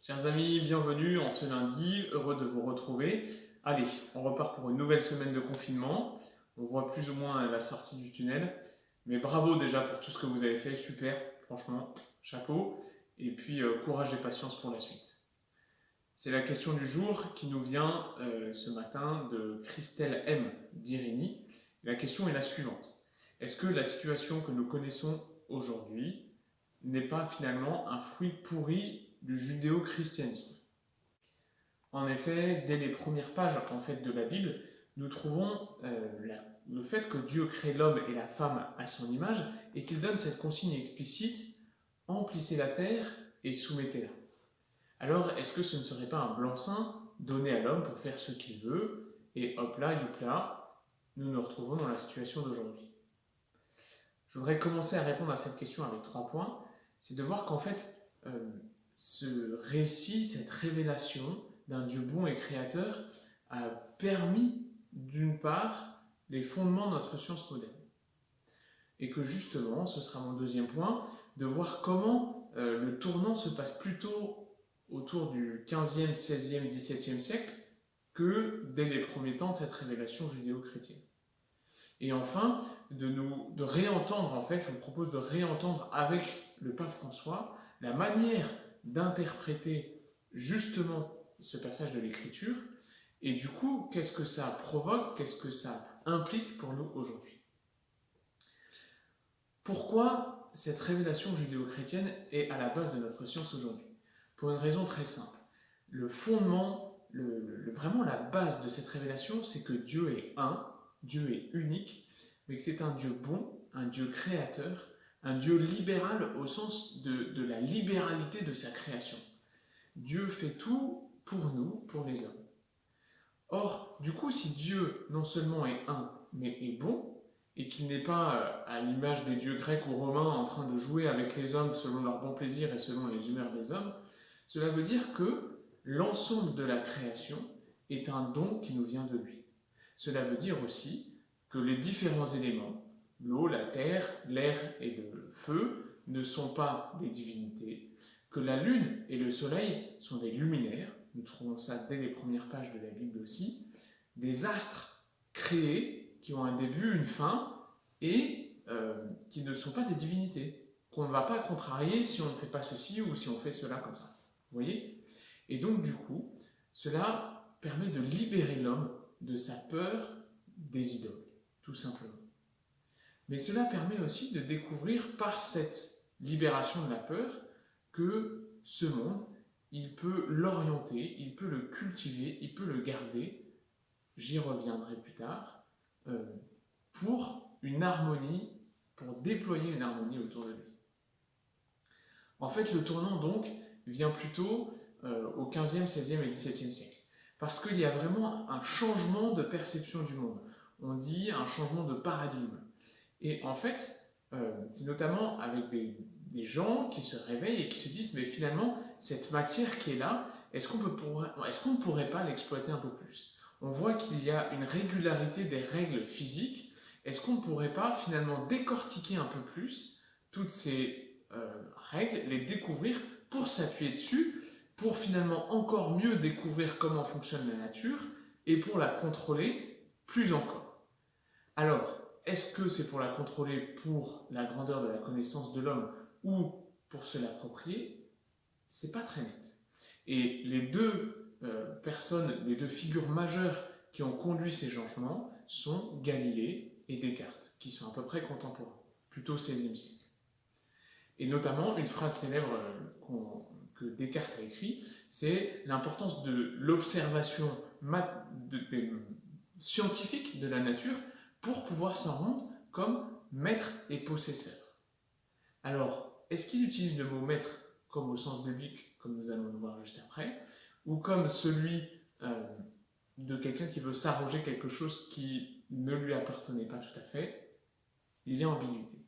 Chers amis, bienvenue en ce lundi, heureux de vous retrouver. Allez, on repart pour une nouvelle semaine de confinement. On voit plus ou moins la sortie du tunnel. Mais bravo déjà pour tout ce que vous avez fait, super, franchement, chapeau. Et puis courage et patience pour la suite. C'est la question du jour qui nous vient ce matin de Christelle M. d'Irini. La question est la suivante. Est-ce que la situation que nous connaissons aujourd'hui n'est pas finalement un fruit pourri du judéo-christianisme? En effet, dès les premières pages de la Bible, nous trouvons le fait que Dieu crée l'homme et la femme à son image et qu'il donne cette consigne explicite: emplissez la terre et soumettez-la. Alors, est-ce que ce ne serait pas un blanc-seing donné à l'homme pour faire ce qu'il veut et hop là, youpla, nous nous retrouvons dans la situation d'aujourd'hui? Je voudrais commencer à répondre à cette question avec 3 points. C'est de voir qu'en fait, ce récit, cette révélation d'un Dieu bon et créateur a permis, d'une part, les fondements de notre science moderne. Et que justement, ce sera mon deuxième point, de voir comment le tournant se passe plutôt autour du 15e, 16e, 17e siècle que dès les premiers temps de cette révélation judéo-chrétienne. Et enfin, de réentendre, en fait, je vous propose de réentendre avec le pape François la manière d'interpréter justement ce passage de l'Écriture, et du coup, qu'est-ce que ça provoque, qu'est-ce que ça implique pour nous aujourd'hui. Pourquoi cette révélation judéo-chrétienne est à la base de notre science aujourd'hui? Pour une raison très simple. Le fondement, vraiment la base de cette révélation, c'est que Dieu est un, Dieu est unique, mais que c'est un Dieu bon, un Dieu créateur, un Dieu libéral au sens de la libéralité de sa création. Dieu fait tout pour nous, pour les hommes. Or, du coup, si Dieu non seulement est un, mais est bon, et qu'il n'est pas à l'image des dieux grecs ou romains en train de jouer avec les hommes selon leur bon plaisir et selon les humeurs des hommes, cela veut dire que l'ensemble de la création est un don qui nous vient de lui. Cela veut dire aussi que les différents éléments, l'eau, la terre, l'air et le feu, ne sont pas des divinités, que la lune et le soleil sont des luminaires, nous trouvons ça dès les premières pages de la Bible aussi, des astres créés qui ont un début, une fin, et qui ne sont pas des divinités, qu'on ne va pas contrarier si on ne fait pas ceci ou si on fait cela comme ça. Vous voyez? Et donc du coup, cela permet de libérer l'homme de sa peur des idoles, tout simplement. Mais cela permet aussi de découvrir par cette libération de la peur que ce monde, il peut l'orienter, il peut le cultiver, il peut le garder, j'y reviendrai plus tard, pour une harmonie, pour déployer une harmonie autour de lui. En fait, le tournant donc vient plutôt au 15e, 16e et 17e siècle, parce qu'il y a vraiment un changement de perception du monde. On dit un changement de paradigme. Et en fait, c'est notamment avec des gens qui se réveillent et qui se disent, mais finalement, cette matière qui est là, est-ce qu'on ne pourrait pas l'exploiter un peu plus? On voit qu'il y a une régularité des règles physiques. Est-ce qu'on ne pourrait pas finalement décortiquer un peu plus toutes ces règles, les découvrir pour s'appuyer dessus, pour finalement encore mieux découvrir comment fonctionne la nature et pour la contrôler plus encore? Alors, est-ce que c'est pour la contrôler pour la grandeur de la connaissance de l'homme ou pour se l'approprier? C'est pas très net. Et les deux personnes, les deux figures majeures qui ont conduit ces changements sont Galilée et Descartes, qui sont à peu près contemporains, plutôt 16e siècle. Et notamment, une phrase célèbre que Descartes a écrite, c'est l'importance de l'observation scientifique de la nature pour pouvoir s'en rendre comme maître et possesseur. Alors, est-ce qu'il utilise le mot maître comme au sens biblique, comme nous allons le voir juste après, ou comme celui de quelqu'un qui veut s'arroger quelque chose qui ne lui appartenait pas tout à fait? Il y a ambiguïté.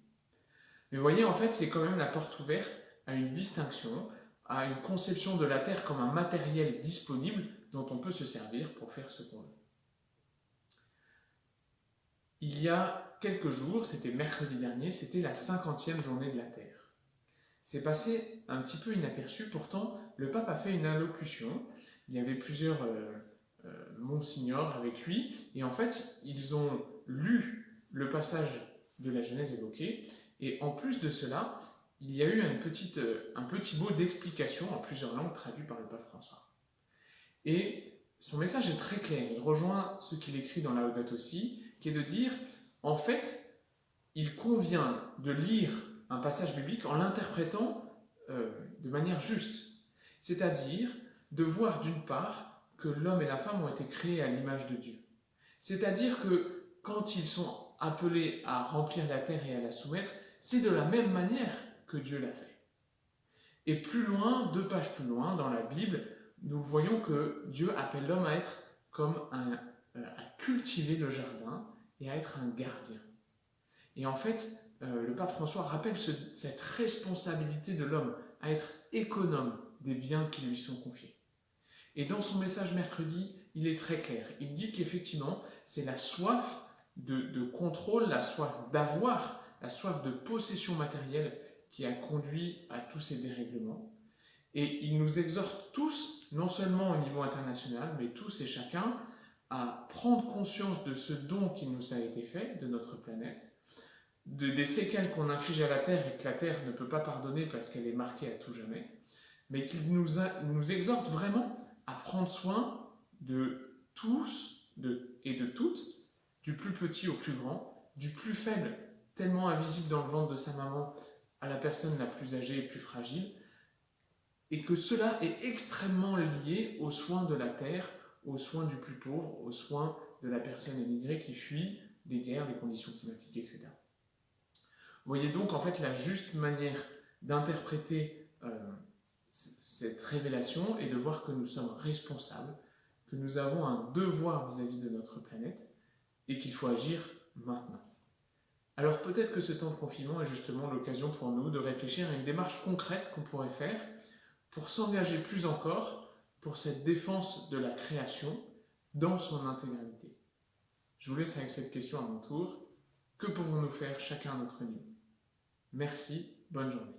Mais vous voyez, en fait, c'est quand même la porte ouverte à une distinction, à une conception de la Terre comme un matériel disponible dont on peut se servir pour faire ce qu'on veut. Il y a quelques jours, c'était mercredi dernier, c'était la 50e journée de la Terre. C'est passé un petit peu inaperçu, pourtant le pape a fait une allocution, il y avait plusieurs monsignors avec lui, et en fait ils ont lu le passage de la Genèse évoqué, et en plus de cela, il y a eu un petit mot d'explication en plusieurs langues traduit par le pape François. Et son message est très clair, il rejoint ce qu'il écrit dans Laudato Si, qui est de dire, en fait, il convient de lire un passage biblique en l'interprétant de manière juste. C'est-à-dire de voir d'une part que l'homme et la femme ont été créés à l'image de Dieu. C'est-à-dire que quand ils sont appelés à remplir la terre et à la soumettre, c'est de la même manière que Dieu l'a fait. Et plus loin, 2 pages plus loin, dans la Bible, nous voyons que Dieu appelle l'homme à être comme à cultiver le jardin et à être un gardien. Et en fait, le pape François rappelle cette responsabilité de l'homme à être économe des biens qui lui sont confiés. Et dans son message mercredi, il est très clair. Il dit qu'effectivement, c'est la soif de contrôle, la soif d'avoir, la soif de possession matérielle qui a conduit à tous ces dérèglements. Et il nous exhorte tous, non seulement au niveau international, mais tous et chacun, à prendre conscience de ce don qui nous a été fait, de notre planète, des séquelles qu'on inflige à la Terre et que la Terre ne peut pas pardonner parce qu'elle est marquée à tout jamais, mais qu'il nous exhorte vraiment à prendre soin de tous et de toutes, du plus petit au plus grand, du plus faible, tellement invisible dans le ventre de sa maman, à la personne la plus âgée et plus fragile, et que cela est extrêmement lié aux soins de la terre, aux soins du plus pauvre, aux soins de la personne émigrée qui fuit les guerres, les conditions climatiques, etc. Vous voyez donc en fait la juste manière d'interpréter cette révélation est de voir que nous sommes responsables, que nous avons un devoir vis-à-vis de notre planète et qu'il faut agir maintenant. Alors peut-être que ce temps de confinement est justement l'occasion pour nous de réfléchir à une démarche concrète qu'on pourrait faire pour s'engager plus encore pour cette défense de la création dans son intégralité. Je vous laisse avec cette question à mon tour. Que pouvons-nous faire chacun à notre niveau ? Merci, bonne journée.